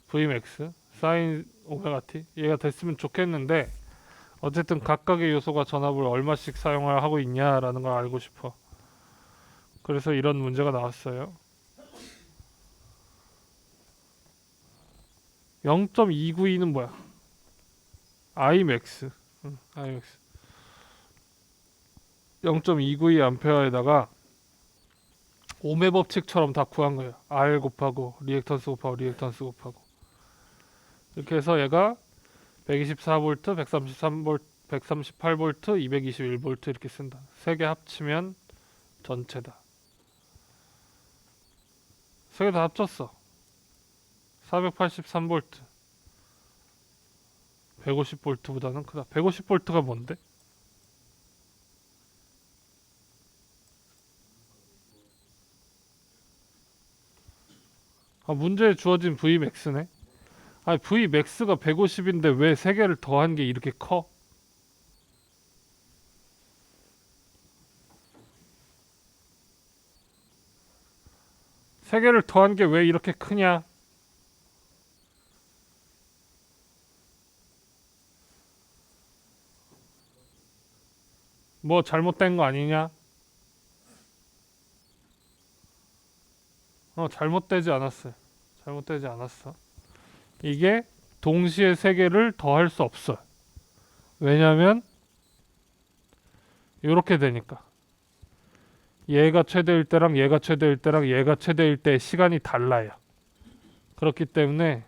Vmax 사인 오메가 T 얘가 됐으면 좋겠는데 어쨌든 각각의 요소가 전압을 얼마씩 사용을 하고 있냐라는 걸 알고 싶어. 그래서 이런 문제가 나왔어요. 0.292는 뭐야? Imax. Imax. 0.292 암페어에다가 오메 법칙처럼 다 구한 거예요. R 곱하고 리액턴스 곱하고 리액턴스 곱하고 이렇게 해서 얘가 124V, 133V, 138V, 221V 이렇게 쓴다. 세 개 합치면 전체다. 세 개 다 합쳤어. 483V. 150V보다는 크다. 150V가 뭔데? 문제에 주어진 Vmax네. 아니 Vmax가 150인데 왜 3개를 더한 게 이렇게 커? 세 개를 더한 게 왜 이렇게 크냐? 뭐 잘못된 거 아니냐? 잘못되지 않았어요. 잘못되지 않았어. 이게 동시에 세 개를 더할 수 없어요. 왜냐면 이렇게 되니까 얘가 최대일 때랑 얘가 최대일 때랑 얘가 최대일 때 시간이 달라요. 그렇기 때문에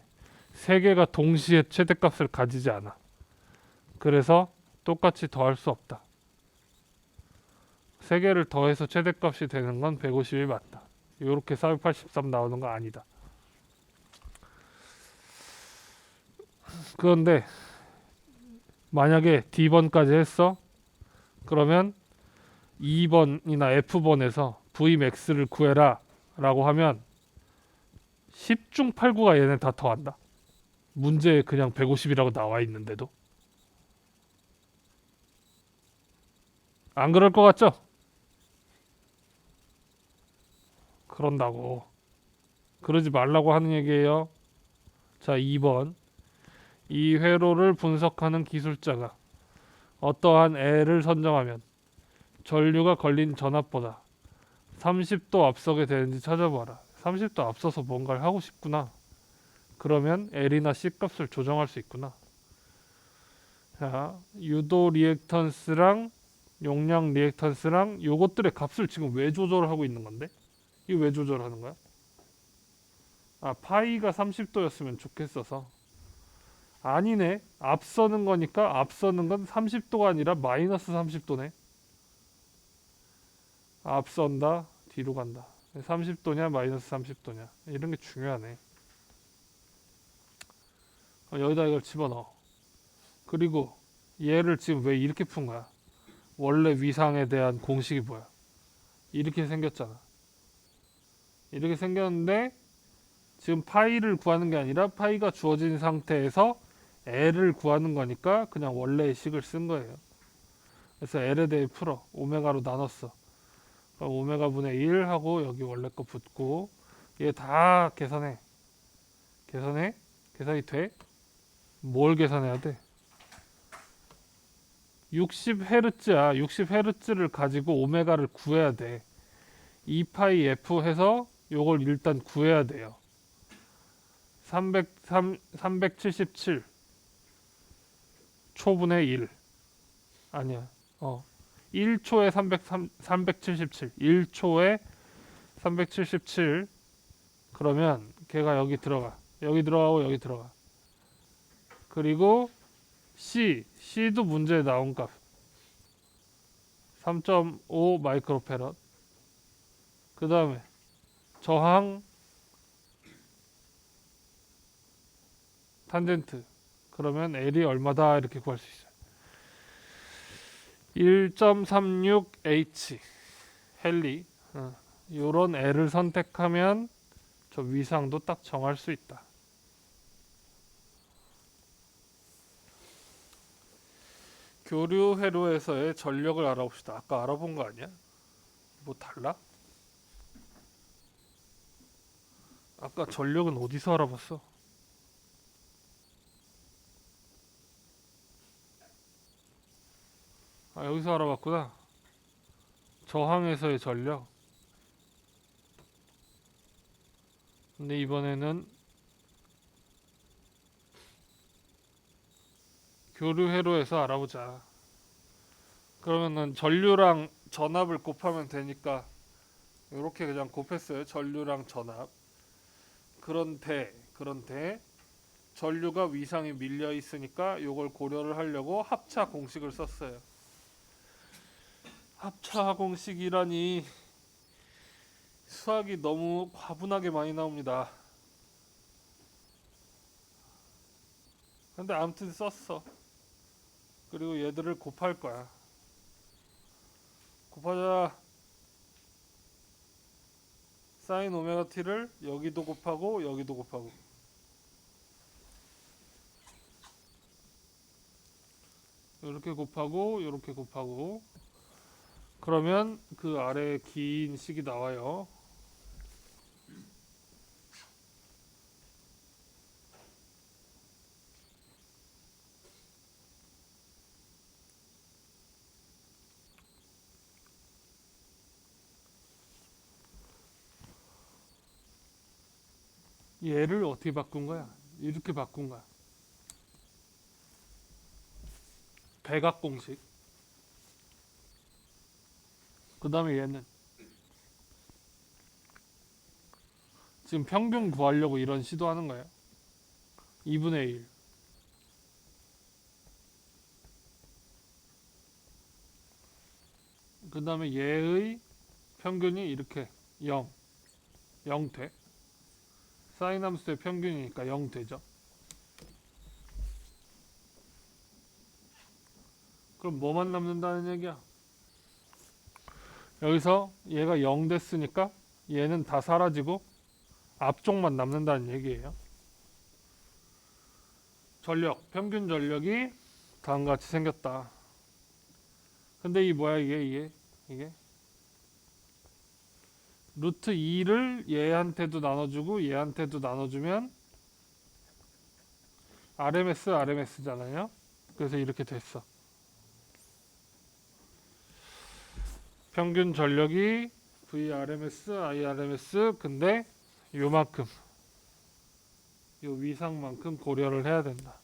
세 개가 동시에 최대값을 가지지 않아. 그래서 똑같이 더할 수 없다. 세 개를 더해서 최대값이 되는 건 150이 맞다. 이렇게 483 나오는 거 아니다. 그런데 만약에 D번까지 했어? 그러면 2번이나 F번에서 Vmax를 구해라 라고 하면 10중 8구가 얘네 다 더한다. 문제에 그냥 150이라고 나와 있는데도. 안 그럴 것 같죠? 그런다고. 그러지 말라고 하는 얘기예요. 자, 2번. 이 회로를 분석하는 기술자가 어떠한 애를 선정하면 전류가 걸린 전압보다 30도 앞서게 되는지 찾아봐라. 30도 앞서서 뭔가를 하고 싶구나. 그러면 L이나 C 값을 조정할 수 있구나. 자, 유도 리액턴스랑 용량 리액턴스랑 요것들의 값을 지금 왜 조절하고 있는 건데? 이거 왜 조절하는 거야? 아, 파이가 30도였으면 좋겠어서. 아니네. 앞서는 거니까 앞서는 건 30도가 아니라 마이너스 30도네. 앞선다, 뒤로 간다. 30도냐, 마이너스 30도냐. 이런 게 중요하네. 여기다 이걸 집어넣어. 그리고 얘를 지금 왜 이렇게 푼 거야? 원래 위상에 대한 공식이 뭐야? 이렇게 생겼잖아. 이렇게 생겼는데 지금 파이를 구하는 게 아니라 파이가 주어진 상태에서 L을 구하는 거니까 그냥 원래의 식을 쓴 거예요. 그래서 L에 대해 풀어. 오메가로 나눴어. 그럼 오메가 분의 1 하고 여기 원래 거 붙고 얘 다 계산해. 계산해? 계산이 돼? 뭘 계산해야 돼? 60Hz야. 60Hz를 가지고 오메가를 구해야 돼. 2파이 F 해서 요걸 일단 구해야 돼요. 377 초분의 1 아니야. 1초에 377 1초에 377 그러면 걔가 여기 들어가. 여기 들어가고 여기 들어가. 그리고 C도 문제에 나온 값 3.5 마이크로페럿. 그 다음에 저항 탄젠트 그러면 L이 얼마다 이렇게 구할 수 있어요. 1.36H 헨리 요런 L을 선택하면 저 위상도 딱 정할 수 있다. 교류 회로에서의 전력을 알아봅시다. 아까 알아본 거 아니야? 뭐 달라? 아까 전력은 어디서 알아봤어? 아, 여기서 알아봤구나. 저항에서의 전력. 근데 이번에는 교류 회로에서 알아보자. 그러면은 전류랑 전압을 곱하면 되니까 이렇게 그냥 곱했어요. 전류랑 전압. 그런데 전류가 위상이 밀려 있으니까 이걸 고려를 하려고 합차 공식을 썼어요. 합차 공식이라니 수학이 너무 과분하게 많이 나옵니다. 근데 아무튼 썼어. 그리고 얘들을 곱할 거야. 곱하자. 사인 오메가 t를 여기도 곱하고 여기도 곱하고 이렇게 곱하고 이렇게 곱하고 그러면 그 아래에 긴 식이 나와요. 얘를 어떻게 바꾼 거야? 이렇게 바꾼 거야. 백악 공식. 그 다음에 얘는 지금 평균 구하려고 이런 시도하는 거예요. 2분의 1. 그 다음에 얘의 평균이 이렇게 0 돼. 사인 함수의 평균이니까 0 되죠. 그럼 뭐만 남는다는 얘기야? 여기서 얘가 0 됐으니까 얘는 다 사라지고 앞쪽만 남는다는 얘기예요. 전력, 평균 전력이 다음과 같이 생겼다. 근데 이 뭐야 이게 루트 2를 얘한테도 나눠주고 얘한테도 나눠주면 RMS잖아요. 그래서 이렇게 됐어. 평균 전력이 VRMS, IRMS. 근데 요만큼, 요 위상만큼 고려를 해야 된다.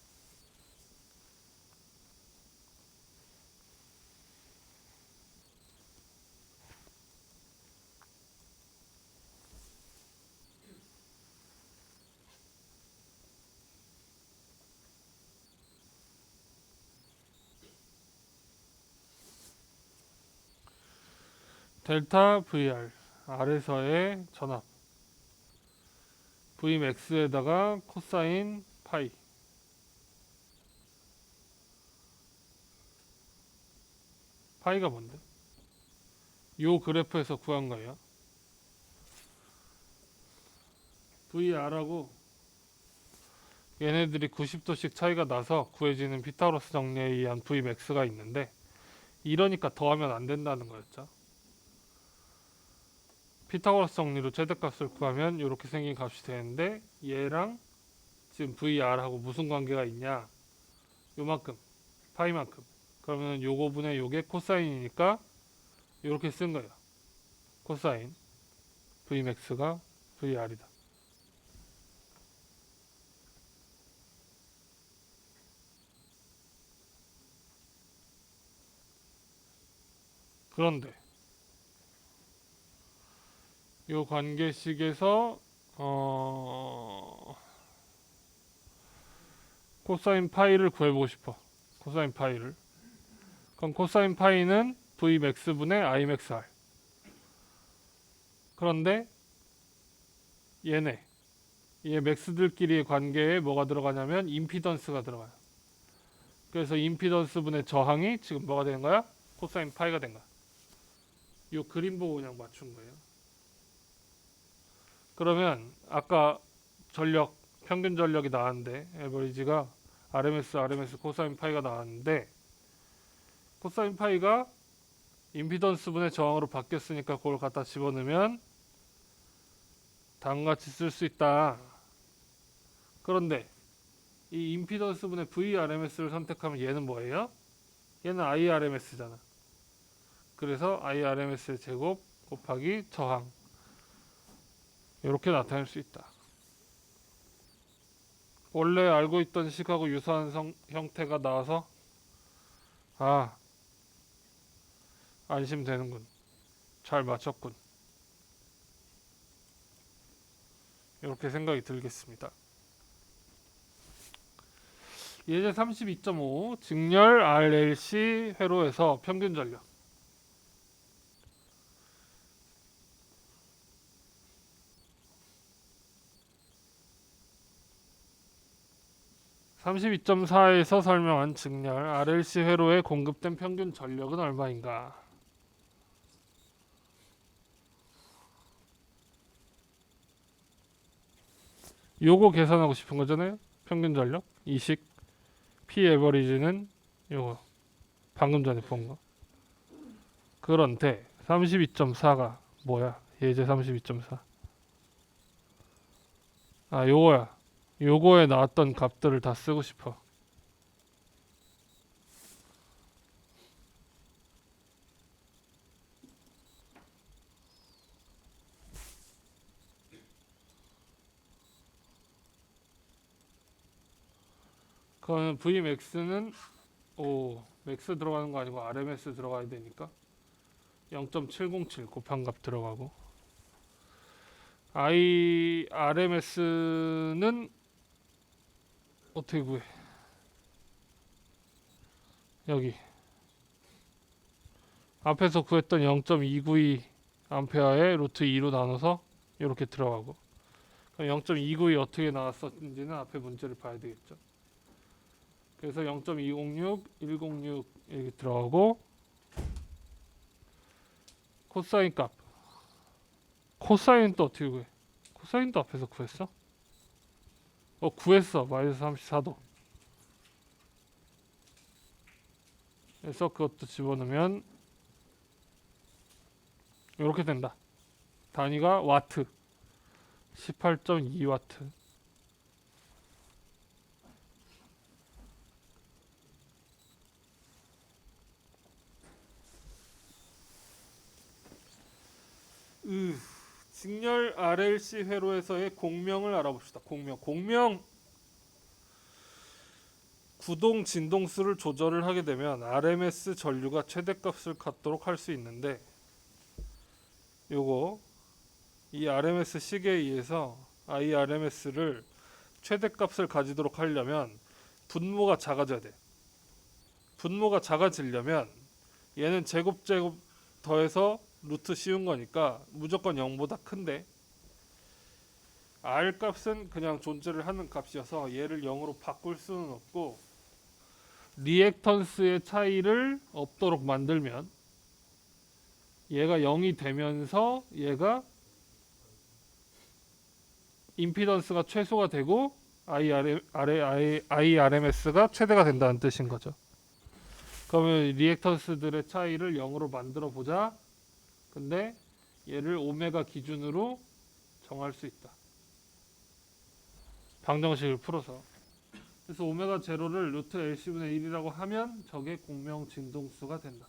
델타 VR, R에서의 전압, Vmax에다가 코사인 파이. 파이가 뭔데? 요 그래프에서 구한 거예요. VR하고 얘네들이 90도씩 차이가 나서 구해지는 피타고라스 정리에 의한 Vmax가 있는데, 이러니까 더하면 안 된다는 거였죠. 피타고라스 정리로 최대값을 구하면 이렇게 생긴 값이 되는데, 얘랑 지금 VR하고 무슨 관계가 있냐? 요만큼, 파이만큼. 그러면 요거분의 요게 코사인이니까 이렇게 쓴 거예요. 코사인 Vmax가 VR이다. 그런데 요 관계식에서 코사인 파이를 구해보고 싶어. 코사인 파이를. 그럼 코사인 파이는 Vmax분의 Imax R. 그런데 얘 맥스들끼리의 관계에 뭐가 들어가냐면 임피던스가 들어가요. 그래서 임피던스분의 저항이 지금 뭐가 되는 거야? 코사인 파이가 된 거야. 요 그림 보고 그냥 맞춘 거예요. 그러면 아까 전력, 평균 전력이 나왔는데, 에버리지가 RMS 코사인 파이가 나왔는데, 코사인 파이가 임피던스분의 저항으로 바뀌었으니까 그걸 갖다 집어넣으면 다음같이 쓸 수 있다. 그런데 이 임피던스분의 VRMS를 선택하면 얘는 뭐예요? 얘는 IRMS잖아. 그래서 IRMS의 제곱 곱하기 저항, 이렇게 나타낼 수 있다. 원래 알고 있던 식하고 유사한 형태가 나와서 안심되는군. 잘 맞췄군. 이렇게 생각이 들겠습니다. 예제 32.5 직렬 RLC 회로에서 평균 전력. 32.4에서 설명한 직렬 RLC 회로에 공급된 평균 전력은 얼마인가? 요거 계산하고 싶은 거잖아요. 평균 전력 이식 P 에버리지는 요거 방금 전에 본 거. 그런데 32.4가 뭐야? 예제 32.4. 요거야. 요거에 나왔던 값들을 다 쓰고 싶어. 그러면 Vmax는 맥스 들어가는 거 아니고 RMS 들어가야 되니까 0.707 곱한 값 들어가고, RMS는 어떻게 구해? 여기 앞에서 구했던 0.292 암페어에 루트 2로 나눠서 이렇게 들어가고, 그럼 0.292 어떻게 나왔었는지는 앞에 문제를 봐야 되겠죠. 그래서 0.206, 106 이렇게 들어가고, 코사인 값. 코사인도 어떻게 구해? 코사인도 앞에서 구했어? 구했어. 마이너스 34도. 그래서 그것도 집어넣으면 이렇게 된다. 단위가 와트. 18.2와트. 직렬 RLC 회로에서의 공명을 알아봅시다. 공명. 구동 진동수를 조절을 하게 되면 RMS 전류가 최대값을 갖도록 할 수 있는데, 요거 이 RMS 식에 의해서 IRMS를 최대값을 가지도록 하려면 분모가 작아져야 돼. 분모가 작아지려면 얘는 제곱 더해서 루트 씌운 거니까 무조건 0보다 큰데, R 값은 그냥 존재를 하는 값이어서 얘를 0으로 바꿀 수는 없고, 리액턴스의 차이를 없도록 만들면 얘가 0이 되면서 얘가 임피던스가 최소가 되고 IRMS가 최대가 된다는 뜻인 거죠. 그러면 리액턴스들의 차이를 0으로 만들어 보자. 근데 얘를 오메가 기준으로 정할 수 있다. 방정식을 풀어서. 그래서 오메가 제로를 루트 LC분의 1이라고 하면 저게 공명 진동수가 된다.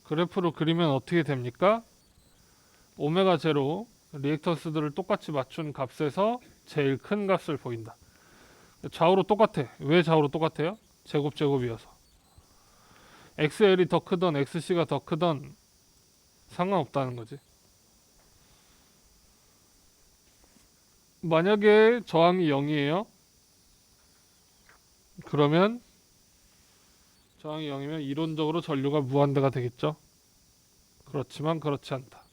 그래프로 그리면 어떻게 됩니까? 오메가 제로 리액턴스들을 똑같이 맞춘 값에서 제일 큰 값을 보인다. 좌우로 똑같아. 왜 좌우로 똑같아요? 제곱이어서. XL이 더 크던 XC가 더 크던 상관없다는 거지. 만약에 저항이 0이에요. 그러면 저항이 0이면 이론적으로 전류가 무한대가 되겠죠. 그렇지만 그렇지 않다.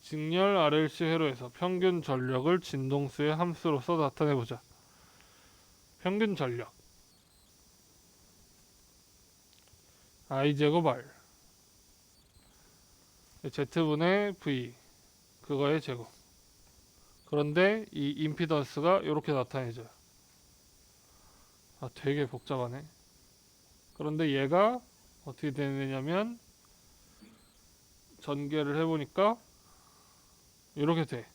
직렬 RLC 회로에서 평균 전력을 진동수의 함수로서 나타내보자. 평균 전력 I제곱 R Z분의 V 그거의 제곱. 그런데 이 임피던스가 이렇게 나타내져요. 되게 복잡하네. 그런데 얘가 어떻게 되느냐면 전개를 해보니까 이렇게 돼.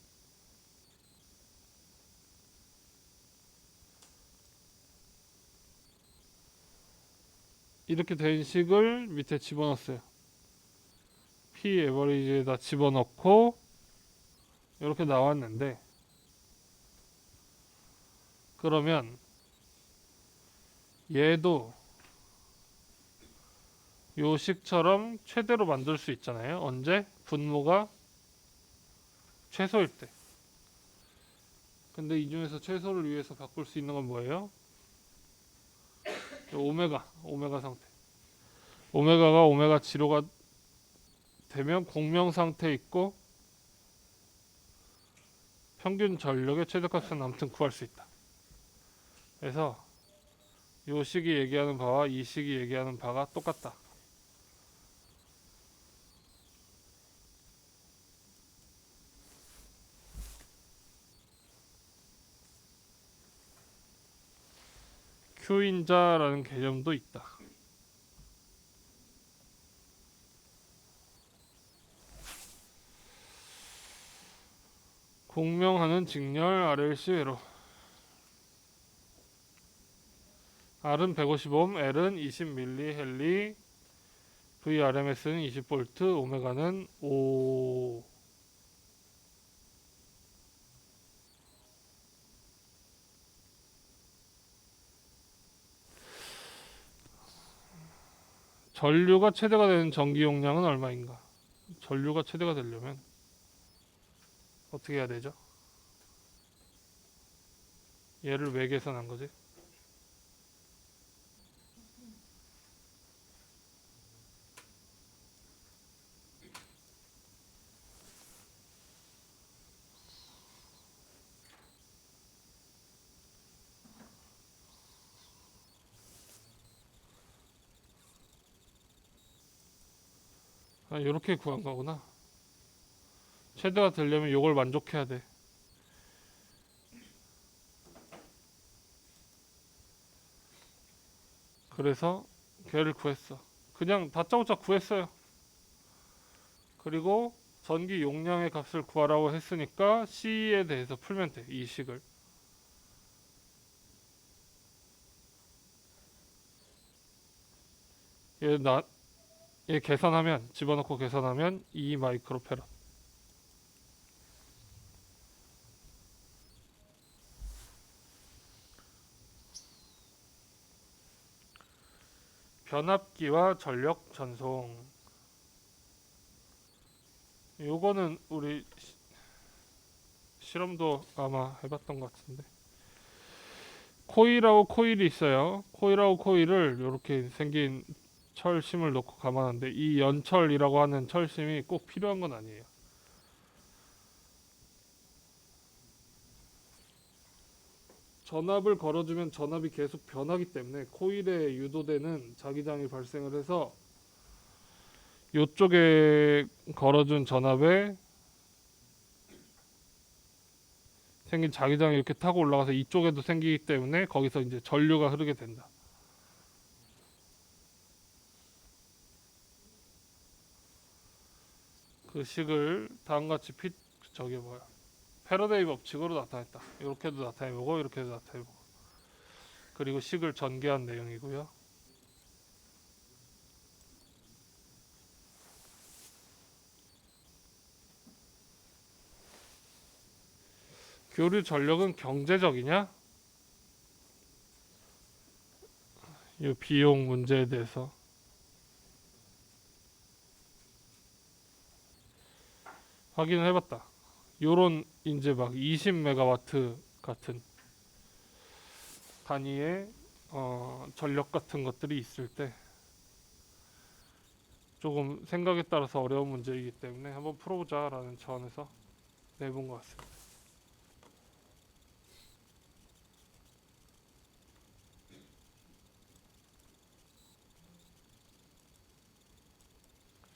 이렇게 된 식을 밑에 집어넣었어요. P 에버리지에다 집어넣고 이렇게 나왔는데, 그러면 얘도 요 식처럼 최대로 만들 수 있잖아요. 언제? 분모가 최소일 때. 근데 이 중에서 최소를 위해서 바꿀 수 있는 건 뭐예요? 오메가 상태. 오메가가 오메가 지로가 되면 공명 상태 있고 평균 전력의 최대값은 아무튼 구할 수 있다. 그래서 요 식이 얘기하는 바와 이 식이 얘기하는 바가 똑같다. Q인자라는 개념도 있다. 공명하는 직렬 RLC 회로. R은 150ohm, L은 20mH, VRMS는 20V, 오메가는 5. 전류가 최대가 되는 전기 용량은 얼마인가? 전류가 최대가 되려면 어떻게 해야 되죠? 얘를 왜 계산한 거지? 아, 이렇게 구한 거구나. 최대가 되려면 이걸 만족해야 돼. 그래서 걔를 구했어. 그냥 다짜고짜 구했어요. 그리고 전기 용량의 값을 구하라고 했으니까 C에 대해서 풀면 돼. 이 식을. 얘, 얘 계산하면, 집어넣고 계산하면 2 마이크로페라. 변압기와 전력 전송. 요거는 우리 실험도 아마 해봤던 것 같은데. 코일하고 코일이 있어요. 코일하고 코일을 이렇게 생긴 철심을 놓고 감아놨는데 이 연철이라고 하는 철심이 꼭 필요한 건 아니에요. 전압을 걸어주면 전압이 계속 변하기 때문에 코일에 유도되는 자기장이 발생을 해서 이쪽에 걸어준 전압에 생긴 자기장이 이렇게 타고 올라가서 이쪽에도 생기기 때문에 거기서 이제 전류가 흐르게 된다. 그 식을 다음같이 저기 뭐야 패러데이 법칙으로 나타냈다. 이렇게도 나타내보고 이렇게도 나타내보고. 그리고 식을 전개한 내용이고요. 교류 전력은 경제적이냐? 이 비용 문제에 대해서 확인을 해봤다. 요런 이제 막 20메가와트 같은 단위의 전력 같은 것들이 있을 때 조금 생각에 따라서 어려운 문제이기 때문에 한번 풀어보자라는 차원에서 내본 것 같습니다.